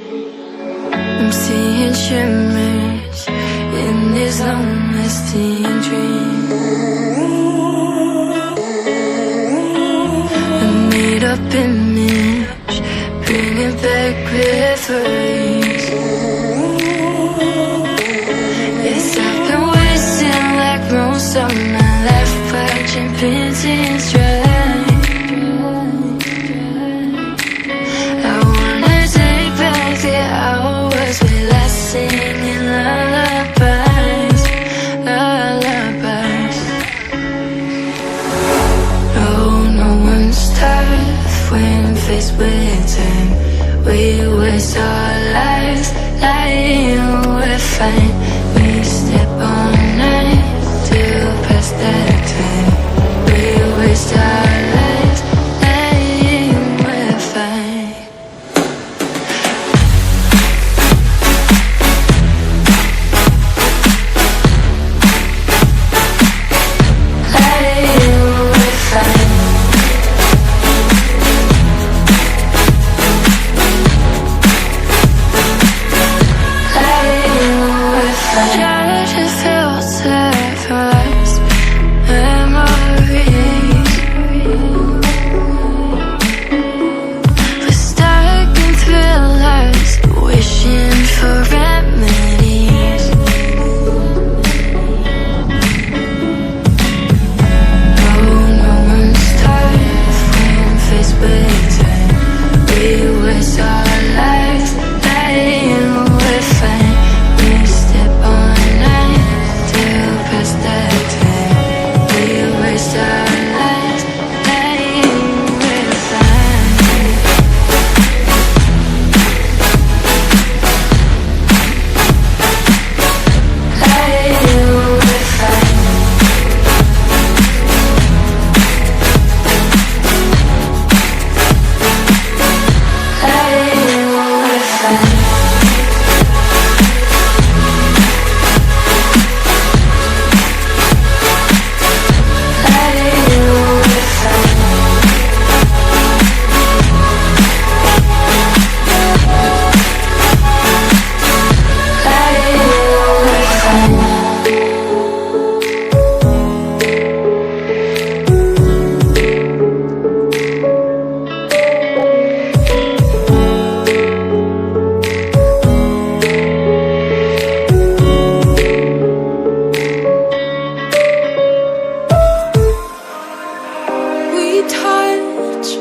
I'm seeing shimmers in this long-lasting dream. A made-up image, bringing back memories. Yes, I've been wasting like most of my life, watching paintings dry. I wanna take back the hours we last singing lullabies, lullabies. Oh, no one's tough when faced with time. We waste our lives lying, we're fine. We step all night till past that time. We waste our lives lying, we're fine.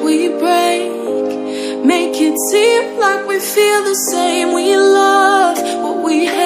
We break, make it seem like we feel the same. We love what we hate.